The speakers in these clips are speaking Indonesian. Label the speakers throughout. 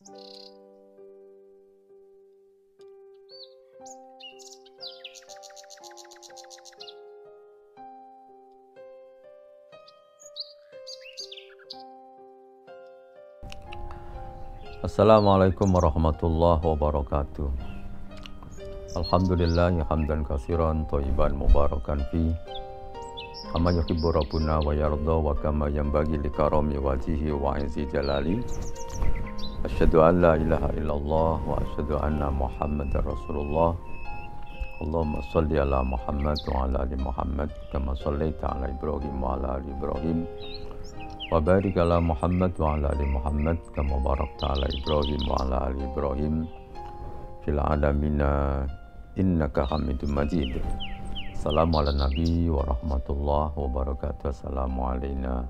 Speaker 1: Assalamualaikum warahmatullahi wabarakatuh. Alhamdulillah hamdan katsiran thayyiban mubarakan fi kama yuhibbu rabbuna wa yarda wa kama yanbaghi li karami wajhihi wa 'izzi jalali. Asyhadu an la ilaha illallah wa asyhadu anna Muhammadar Rasulullah. Allahumma shalli ala Muhammad wa ala ali Muhammad kama shallaita ala Ibrahim wa ala ali Ibrahim. Wa barik ala Muhammad wa ala ali Muhammad kama barakta ala Ibrahim wa ala ali Ibrahim fil alamina innaka Hamidum Majid. Assalamu ala nabi wa rahmatullahi wa barakatuh. Assalamu alaina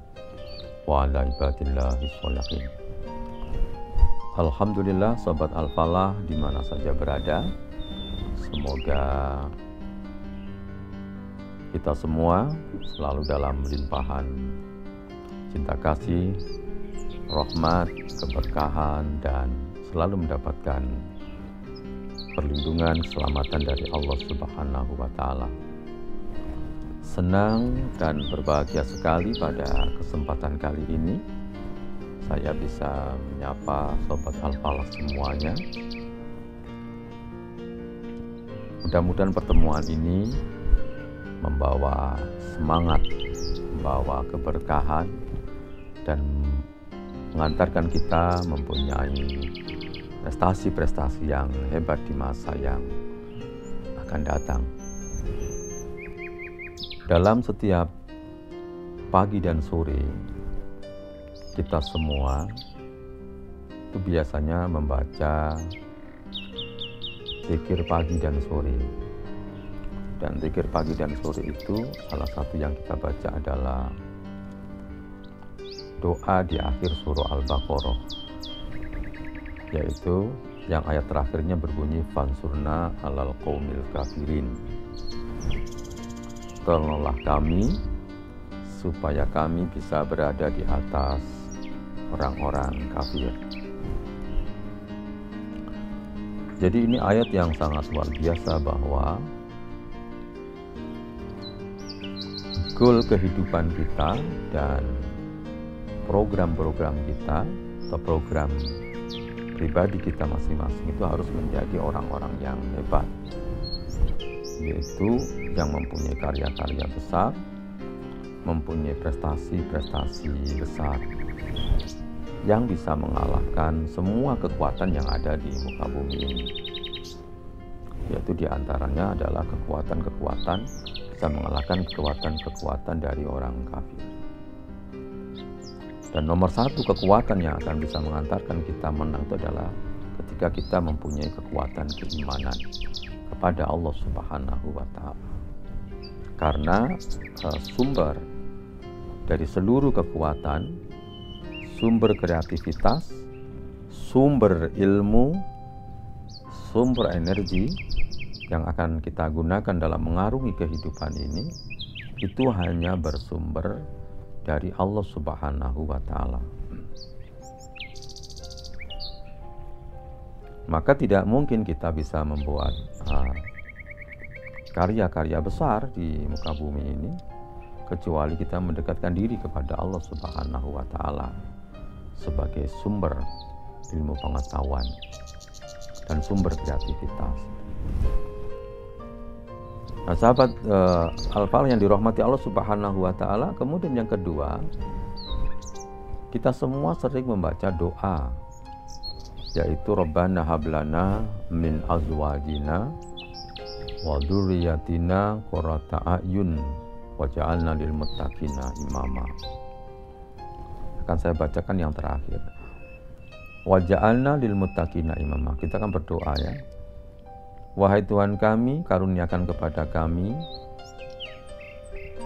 Speaker 1: wa ala ibadillahi sholihin. Alhamdulillah sobat Al-Falah di mana saja berada, semoga kita semua selalu dalam limpahan cinta kasih, rahmat, keberkahan, dan selalu mendapatkan perlindungan, keselamatan dari Allah Subhanahu wa Ta'ala. Senang dan berbahagia sekali pada kesempatan kali ini saya bisa menyapa sobat Al-Falah semuanya. Mudah-mudahan pertemuan ini membawa semangat, membawa keberkahan, dan mengantarkan kita mempunyai prestasi-prestasi yang hebat di masa yang akan datang. Dalam setiap pagi dan sore, kita semua itu biasanya membaca zikir pagi dan sore. Dan zikir pagi dan sore itu salah satu yang kita baca adalah doa di akhir surah Al-Baqarah, yaitu yang ayat terakhirnya berbunyi fansurna alal qaumil kafirin. Tolonglah kami supaya kami bisa berada di atas orang-orang kafir. Jadi ini ayat yang sangat luar biasa bahwa goal kehidupan kita dan program-program kita atau program pribadi kita masing-masing itu harus menjadi orang-orang yang hebat, yaitu yang mempunyai karya-karya besar, mempunyai prestasi-prestasi besar yang bisa mengalahkan semua kekuatan yang ada di muka bumi ini, yaitu diantaranya adalah kekuatan-kekuatan bisa mengalahkan kekuatan-kekuatan dari orang kafir. Dan nomor satu kekuatan yang akan bisa mengantarkan kita menang itu adalah ketika kita mempunyai kekuatan keimanan kepada Allah Subhanahu wa Ta'ala. Karena sumber dari seluruh kekuatan, sumber kreativitas, sumber ilmu, sumber energi yang akan kita gunakan dalam mengarungi kehidupan ini, itu hanya bersumber dari Allah Subhanahu wa Ta'ala. Maka tidak mungkin kita bisa membuat karya-karya besar di muka bumi ini kecuali kita mendekatkan diri kepada Allah Subhanahu wa Ta'ala sebagai sumber ilmu pengetahuan dan sumber kreativitas. Nah, sahabat Al-Falah yang dirahmati Allah Subhanahu wa Ta'ala, kemudian yang kedua, kita semua sering membaca doa, yaitu Rabbana hablana min azwajina wa dzurriyyatina qurrata a'yun waj'alna lil muttaqina imama. Akan saya bacakan yang terakhir. Waj'alna lil muttaqina imama. Kita akan berdoa ya. Wahai Tuhan kami, karuniakan kepada kami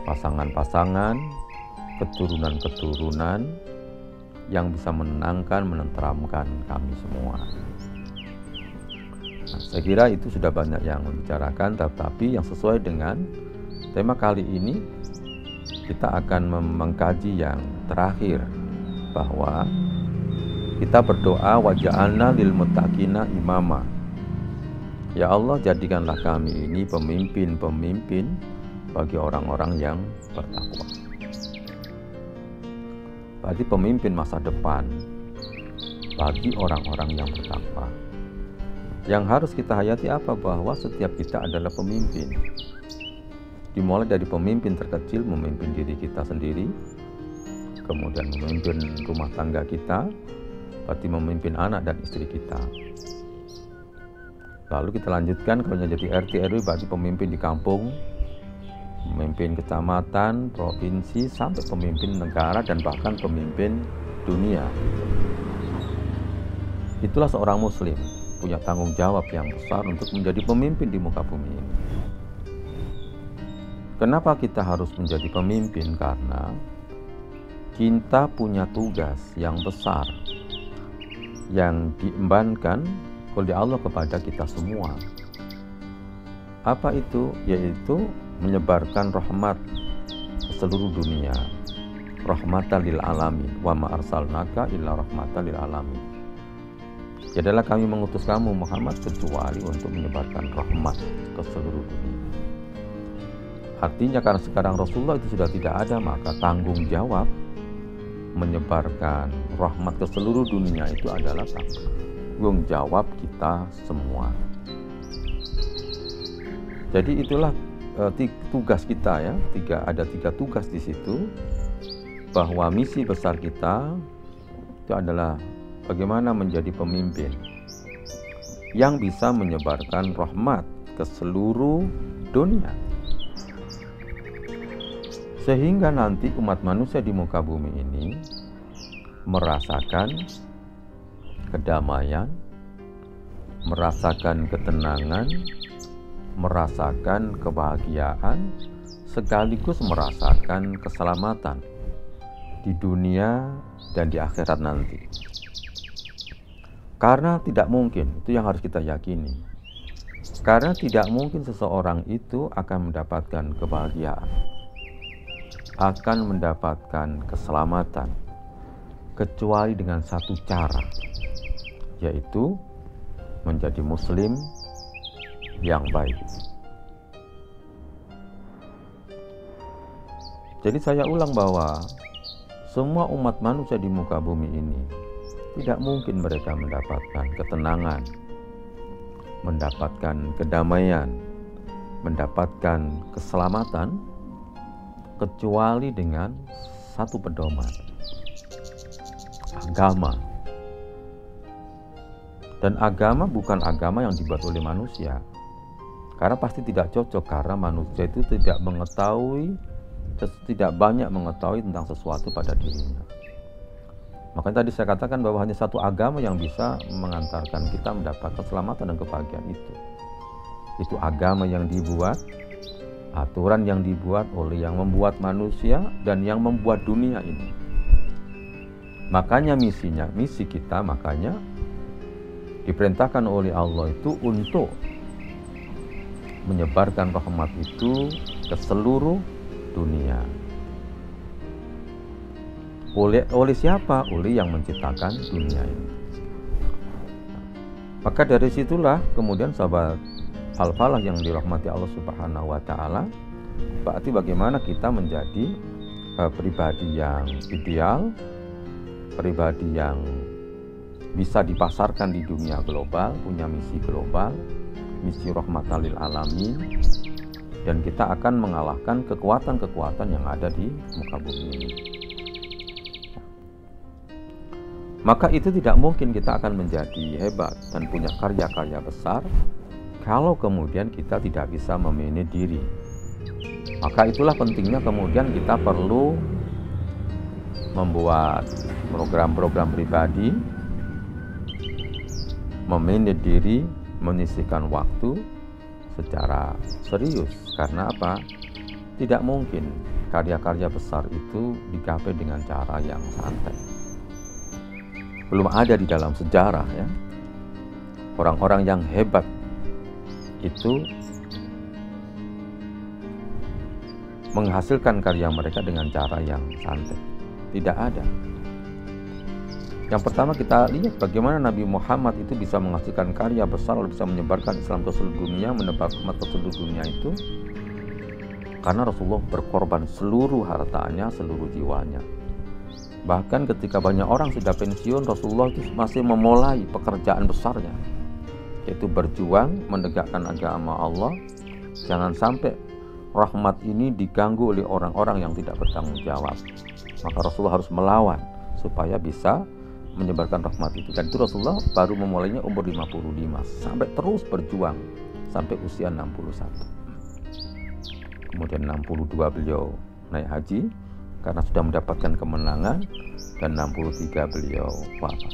Speaker 1: pasangan-pasangan, keturunan-keturunan yang bisa menenangkan, menenteramkan kami semua. Nah, saya kira itu sudah banyak yang membicarakan, tetapi yang sesuai dengan tema kali ini, kita akan mengkaji yang terakhir, bahwa kita berdoa waja'alna lil muttaqina imama. Ya Allah, jadikanlah kami ini pemimpin-pemimpin bagi orang-orang yang bertakwa. Berarti pemimpin masa depan bagi orang-orang yang bertakwa. Yang harus kita hayati apa? Bahwa setiap kita adalah pemimpin. Dimulai dari pemimpin terkecil, memimpin diri kita sendiri, kemudian memimpin rumah tangga kita, berarti memimpin anak dan istri kita. Lalu kita lanjutkan, kalau jadi RT RW berarti pemimpin di kampung, pemimpin kecamatan, provinsi, sampai pemimpin negara dan bahkan pemimpin dunia. Itulah seorang muslim, punya tanggung jawab yang besar untuk menjadi pemimpin di muka bumi ini. Kenapa kita harus menjadi pemimpin? Karena kita punya tugas yang besar yang diembankan oleh Allah kepada kita semua. Apa itu? Yaitu menyebarkan rahmat ke seluruh dunia. Rahmatan lil alamin, wa ma arsalnaka illa rahmatan lil alamin. Jadilah kami mengutus kamu Muhammad kecuali untuk menyebarkan rahmat ke seluruh dunia. Artinya karena sekarang Rasulullah itu sudah tidak ada, maka tanggung jawab menyebarkan rahmat ke seluruh dunia itu adalah tanggung jawab kita semua. Jadi itulah tugas kita ya. Ada tiga tugas di situ, bahwa misi besar kita itu adalah bagaimana menjadi pemimpin yang bisa menyebarkan rahmat ke seluruh dunia, sehingga nanti umat manusia di muka bumi ini merasakan kedamaian, merasakan ketenangan, merasakan kebahagiaan, sekaligus merasakan keselamatan di dunia dan di akhirat nanti. Karena tidak mungkin, itu yang harus kita yakini, karena tidak mungkin seseorang itu akan mendapatkan kebahagiaan, akan mendapatkan keselamatan, kecuali dengan satu cara, yaitu menjadi muslim yang baik. Jadi saya ulang bahwa semua umat manusia di muka bumi ini tidak mungkin mereka mendapatkan ketenangan, mendapatkan kedamaian, mendapatkan keselamatan kecuali dengan satu pedoman, agama. Dan agama bukan agama yang dibuat oleh manusia, karena pasti tidak cocok, karena manusia itu tidak banyak mengetahui tentang sesuatu pada dirinya. Makanya tadi saya katakan bahwa hanya satu agama yang bisa mengantarkan kita mendapat keselamatan dan kebahagiaan itu. Itu agama yang dibuat, aturan yang dibuat oleh yang membuat manusia dan yang membuat dunia ini. Makanya misi kita makanya diperintahkan oleh Allah itu untuk menyebarkan rahmat itu ke seluruh dunia. Oleh siapa? Oleh yang menciptakan dunia ini. Maka dari situlah kemudian sahabat Al-Falah yang dirahmati Allah Subhanahu wa taala, berarti bagaimana kita menjadi pribadi yang ideal, pribadi yang bisa dipasarkan di dunia global, punya misi global, misi rahmatan lil alamin, dan kita akan mengalahkan kekuatan-kekuatan yang ada di muka bumi ini. Maka itu tidak mungkin kita akan menjadi hebat dan punya karya-karya besar kalau kemudian kita tidak bisa memanage diri. Maka itulah pentingnya kemudian kita perlu membuat program-program pribadi, memanage diri, menyisihkan waktu secara serius. Karena apa? Tidak mungkin karya-karya besar itu digapai dengan cara yang santai. Belum ada di dalam sejarah ya. Orang-orang yang hebat itu menghasilkan karya mereka dengan cara yang santai. Tidak ada. Yang pertama kita lihat bagaimana Nabi Muhammad itu bisa menghasilkan karya besar, lalu bisa menyebarkan Islam ke seluruh dunia, menebar umat ke seluruh dunia itu karena Rasulullah berkorban seluruh hartanya, seluruh jiwanya. Bahkan ketika banyak orang sudah pensiun, Rasulullah itu masih memulai pekerjaan besarnya, yaitu berjuang menegakkan agama Allah. Jangan sampai rahmat ini diganggu oleh orang-orang yang tidak bertanggung jawab. Maka Rasulullah harus melawan supaya bisa menyebarkan rahmat itu. Dan itu Rasulullah baru memulainya umur 55 sampai terus berjuang sampai usia 61. Kemudian 62 beliau naik haji karena sudah mendapatkan kemenangan, dan 63 beliau wafat.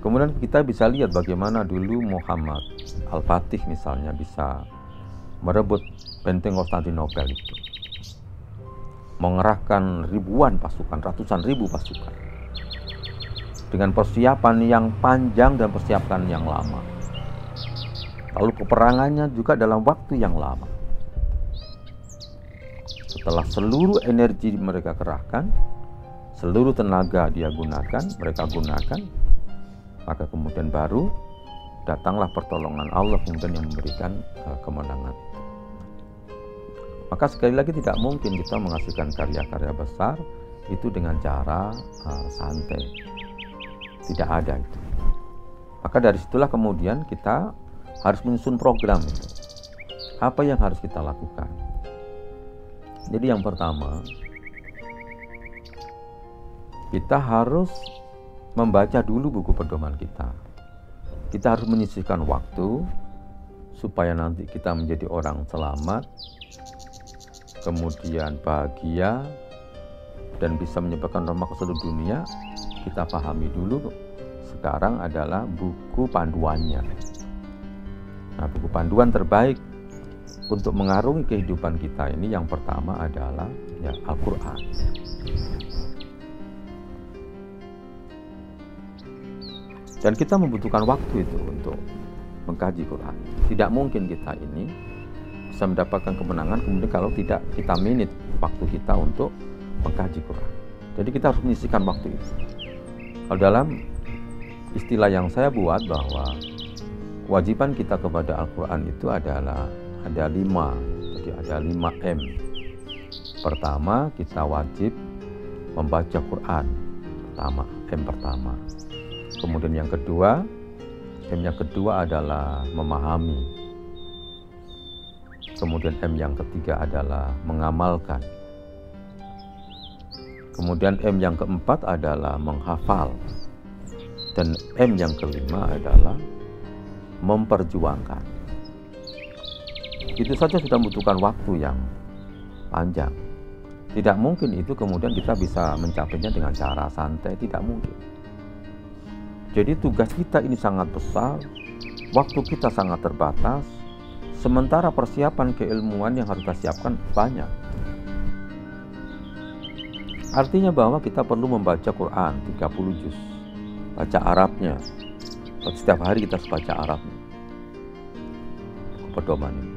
Speaker 1: Kemudian kita bisa lihat bagaimana dulu Muhammad Al-Fatih misalnya bisa merebut benteng Konstantinopel itu, mengerahkan ribuan pasukan, ratusan ribu pasukan dengan persiapan yang panjang dan persiapan yang lama. Lalu peperangannya juga dalam waktu yang lama. Setelah seluruh energi mereka kerahkan, seluruh tenaga mereka gunakan, maka kemudian baru datanglah pertolongan Allah kemudian yang memberikan kemenangan. Maka sekali lagi tidak mungkin kita menghasilkan karya-karya besar itu dengan cara santai. Tidak ada itu. Maka dari situlah kemudian kita harus menyusun program itu. Apa yang harus kita lakukan? Jadi yang pertama, kita harus membaca dulu buku pedoman kita. Kita harus menyisihkan waktu supaya nanti kita menjadi orang selamat, kemudian bahagia, dan bisa menyebarkan rahmat ke seluruh dunia. Kita pahami dulu sekarang adalah buku panduannya. Nah, buku panduan terbaik untuk mengarungi kehidupan kita ini yang pertama adalah Al-Quran. Dan kita membutuhkan waktu itu untuk mengkaji Quran. Tidak mungkin kita ini bisa mendapatkan kemenangan kemudian kalau tidak kita minit waktu kita untuk mengkaji Quran. Jadi kita harus menyisihkan waktu itu. Kalau dalam istilah yang saya buat bahwa kewajiban kita kepada Al-Quran itu adalah ada 5. Jadi ada 5M. Pertama, kita wajib membaca Quran. M pertama. Kemudian yang kedua, M yang kedua adalah memahami. Kemudian M yang ketiga adalah mengamalkan. Kemudian M yang keempat adalah menghafal. Dan M yang kelima adalah memperjuangkan. Itu saja sudah membutuhkan waktu yang panjang. Tidak mungkin itu kemudian kita bisa mencapainya dengan cara santai, tidak mungkin. Jadi tugas kita ini sangat besar, waktu kita sangat terbatas, sementara persiapan keilmuan yang harus kita siapkan banyak. Artinya bahwa kita perlu membaca Quran 30 juz, baca Arabnya. Setiap hari kita harus baca Arabnya, pedoman ini.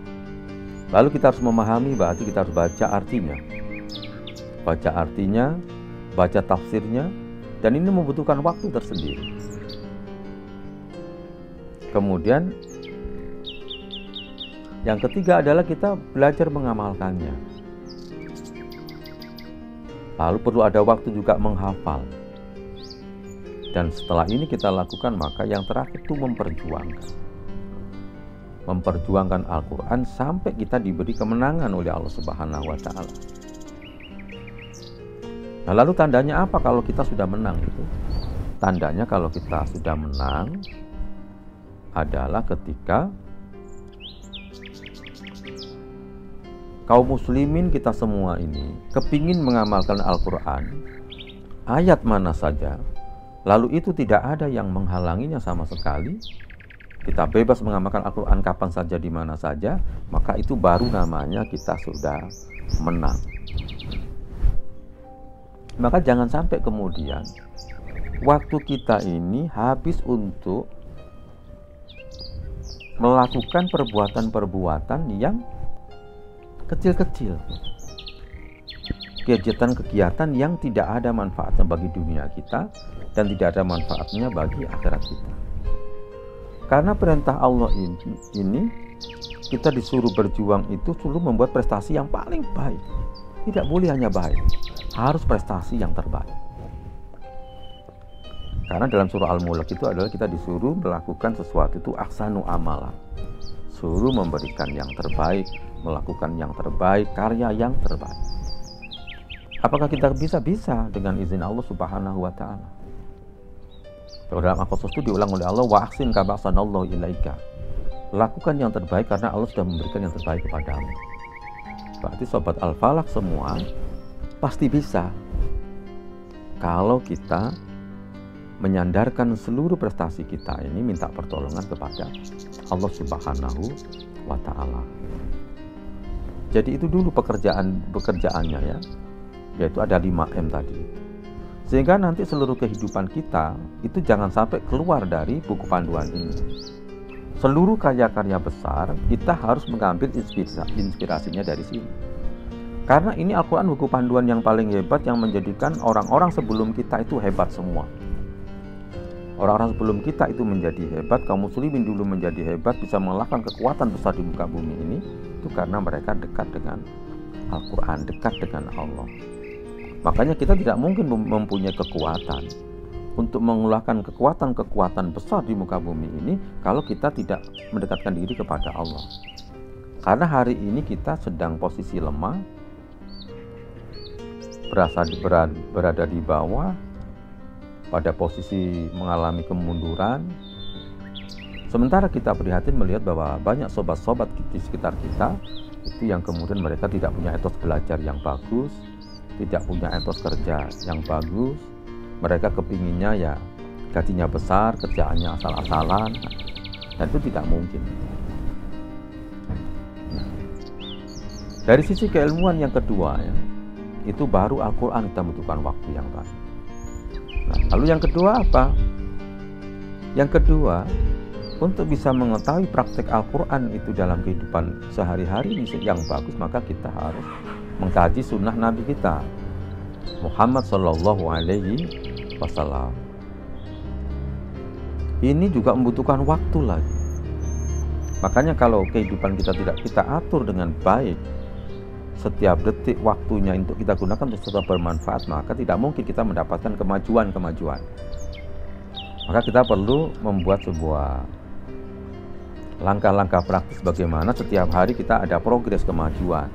Speaker 1: Lalu kita harus memahami, berarti kita harus baca artinya. Baca artinya, baca tafsirnya, dan ini membutuhkan waktu tersendiri. Kemudian yang ketiga adalah kita belajar mengamalkannya. Lalu perlu ada waktu juga menghafal. Dan setelah ini kita lakukan, maka yang terakhir itu memperjuangkan Al-Quran sampai kita diberi kemenangan oleh Allah Subhanahu wa Ta'ala. Nah, lalu tandanya apa kalau kita sudah menang itu? Tandanya kalau kita sudah menang adalah ketika kaum muslimin kita semua ini kepingin mengamalkan Al-Quran, ayat mana saja, lalu itu tidak ada yang menghalanginya sama sekali. Kita bebas mengamalkan Al-Quran kapan saja, di mana saja, maka itu baru namanya kita sudah menang. Maka jangan sampai kemudian waktu kita ini habis untuk melakukan perbuatan-perbuatan yang kecil-kecil. kegiatan-kegiatan yang tidak ada manfaatnya bagi dunia kita dan tidak ada manfaatnya bagi akhirat kita. Karena perintah Allah ini kita disuruh berjuang itu suruh membuat prestasi yang paling baik. Tidak boleh hanya baik, harus prestasi yang terbaik. Karena dalam surah Al-Mulk itu adalah kita disuruh melakukan sesuatu itu ahsanu amala. Suruh memberikan yang terbaik, melakukan yang terbaik, karya yang terbaik. Apakah kita bisa? Bisa dengan izin Allah Subhanahu wa ta'ala. Dalam Al-Qasas itu diulang oleh Allah, wa ahsin kama ahsanallahu ilaika. Lakukan yang terbaik karena Allah sudah memberikan yang terbaik kepadamu. Berarti sobat Al-Falaq semua pasti bisa kalau kita menyandarkan seluruh prestasi kita ini minta pertolongan kepada Allah Subhanahu wa ta'ala. Jadi itu dulu pekerjaannya ya, yaitu ada 5M tadi. Sehingga nanti seluruh kehidupan kita itu jangan sampai keluar dari buku panduan ini. Seluruh karya-karya besar kita harus mengambil inspirasinya dari sini. Karena ini Al-Quran buku panduan yang paling hebat yang menjadikan orang-orang sebelum kita itu hebat semua. Orang-orang sebelum kita itu menjadi hebat, kaum muslimin dulu menjadi hebat, bisa mengalahkan kekuatan besar di muka bumi ini, itu karena mereka dekat dengan Al-Quran, dekat dengan Allah. Makanya kita tidak mungkin mempunyai kekuatan untuk mengalahkan kekuatan-kekuatan besar di muka bumi ini kalau kita tidak mendekatkan diri kepada Allah. Karena hari ini kita sedang posisi lemah, berada di bawah, pada posisi mengalami kemunduran. Sementara kita prihatin melihat bahwa banyak sobat-sobat di sekitar kita itu yang kemudian mereka tidak punya etos belajar yang bagus, tidak punya etos kerja yang bagus. Mereka kepinginnya ya gajinya besar, kerjaannya asal-asalan, dan itu tidak mungkin. Dari sisi keilmuan yang kedua ya, itu baru Al-Quran kita membutuhkan waktu yang baik. Nah, lalu yang kedua apa? Yang kedua, untuk bisa mengetahui praktek Al-Quran itu dalam kehidupan sehari-hari yang bagus, maka kita harus mengkaji sunnah Nabi kita Muhammad Sallallahu Alaihi Wasallam. Ini juga membutuhkan waktu lagi. Makanya kalau kehidupan kita tidak kita atur dengan baik, setiap detik waktunya untuk kita gunakan untuk sesuatu bermanfaat, maka tidak mungkin kita mendapatkan kemajuan. Maka kita perlu membuat sebuah langkah-langkah praktis bagaimana setiap hari kita ada progres kemajuan,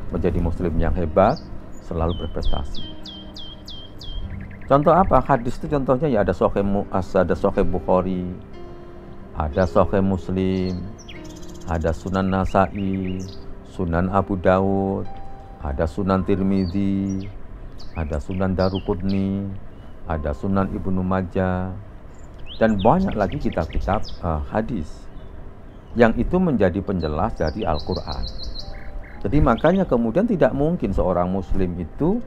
Speaker 1: menjadi muslim yang hebat, selalu berprestasi. Contoh apa? Hadis itu contohnya ya ada Sahih Bukhari, ada Sahih Muslim, ada Sunan Nasa'i, Sunan Abu Dawud, ada Sunan Tirmidzi, ada Sunan Daruqutni, ada Sunan Ibnu Majah, dan banyak lagi kitab-kitab hadis yang itu menjadi penjelas dari Al-Quran. Jadi makanya kemudian tidak mungkin seorang muslim itu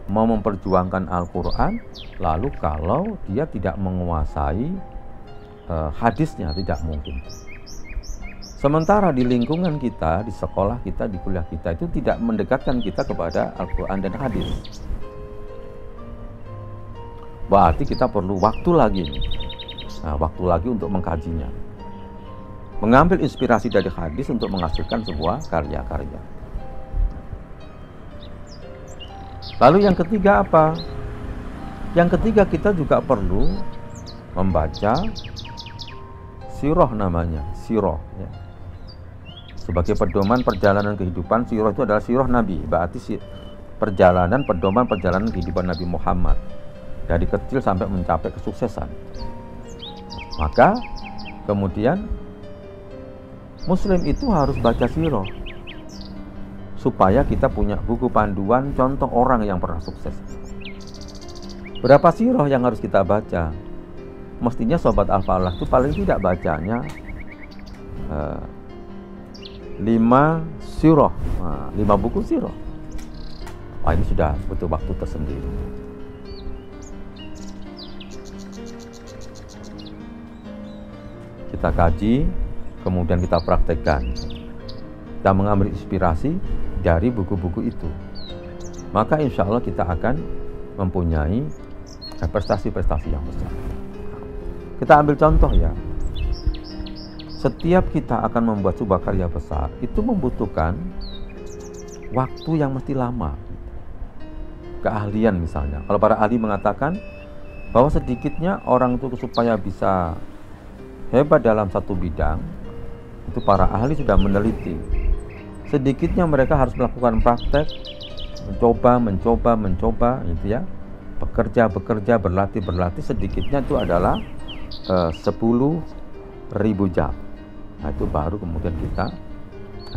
Speaker 1: mau memperjuangkan Al-Quran lalu kalau dia tidak menguasai hadisnya, tidak mungkin. Sementara di lingkungan kita, di sekolah kita, di kuliah kita itu tidak mendekatkan kita kepada Al-Quran dan hadis. Berarti kita perlu waktu lagi. Waktu lagi untuk mengkajinya. Mengambil inspirasi dari hadis untuk menghasilkan sebuah karya-karya. Lalu yang ketiga apa? Yang ketiga kita juga perlu membaca sirah namanya, sirah ya. Sebagai pedoman perjalanan kehidupan, sirah itu adalah sirah Nabi, berarti perjalanan kehidupan Nabi Muhammad dari kecil sampai mencapai kesuksesan. Maka kemudian muslim itu harus baca sirah supaya kita punya buku panduan contoh orang yang pernah sukses. Berapa sirah yang harus kita baca? Mestinya sobat Al-Falaq itu paling tidak bacanya 5 sirah, 5 buku sirah. Ini sudah butuh waktu tersendiri. Kita kaji, kemudian kita praktekkan. Kita mengambil inspirasi dari buku-buku itu. maka insya Allah kita akan mempunyai prestasi-prestasi yang besar. Kita ambil contoh ya, setiap kita akan membuat sebuah karya besar itu membutuhkan waktu yang mesti lama. Keahlian misalnya, kalau para ahli mengatakan bahwa sedikitnya orang itu supaya bisa hebat dalam satu bidang, itu para ahli sudah meneliti. Sedikitnya mereka harus melakukan praktek, mencoba, gitu ya. Bekerja, berlatih, sedikitnya itu adalah 10.000 jam. Nah, itu baru kemudian kita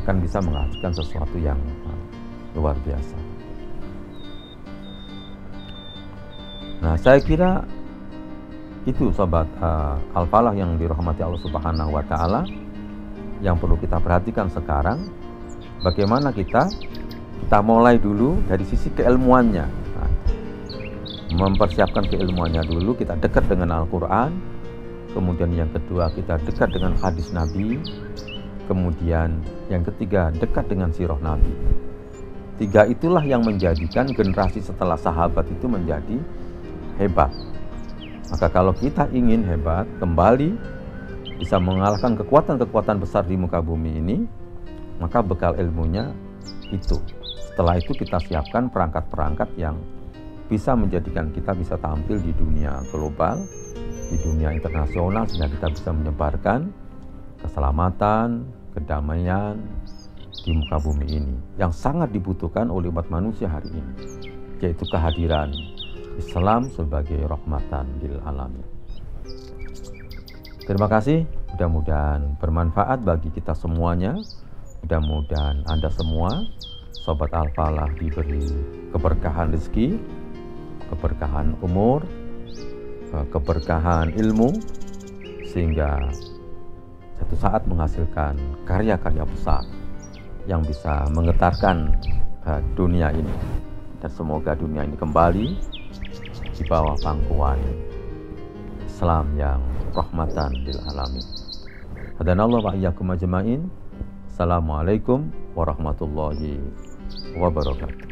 Speaker 1: akan bisa menghasilkan sesuatu yang luar biasa. Nah, saya kira itu sobat Al-Falah yang dirahmati Allah Subhanahu wa taala, yang perlu kita perhatikan sekarang, bagaimana kita mulai dulu dari sisi keilmuannya. Nah, mempersiapkan keilmuannya dulu, kita dekat dengan Al-Qur'an, kemudian yang kedua kita dekat dengan hadis Nabi, kemudian yang ketiga dekat dengan sirah Nabi. Tiga itulah yang menjadikan generasi setelah sahabat itu menjadi hebat. Maka kalau kita ingin hebat, kembali bisa mengalahkan kekuatan-kekuatan besar di muka bumi ini, maka bekal ilmunya itu. Setelah itu kita siapkan perangkat-perangkat yang bisa menjadikan kita bisa tampil di dunia global, di dunia internasional, sehingga kita bisa menyebarkan keselamatan, kedamaian di muka bumi ini yang sangat dibutuhkan oleh umat manusia hari ini, yaitu kehadiran Islam sebagai rahmatan lil alamin. Terima kasih, mudah-mudahan bermanfaat bagi kita semuanya. Mudah-mudahan Anda semua sobat Al-Falah diberi keberkahan rezeki, keberkahan umur, keberkahan ilmu, sehingga satu saat menghasilkan karya-karya besar yang bisa menggetarkan dunia ini. Dan semoga dunia ini kembali di bawah pangkuan Islam yang rahmatan lil alamin. Hadanallahu wa iyyakum ajmain. Assalamualaikum warahmatullahi wabarakatuh.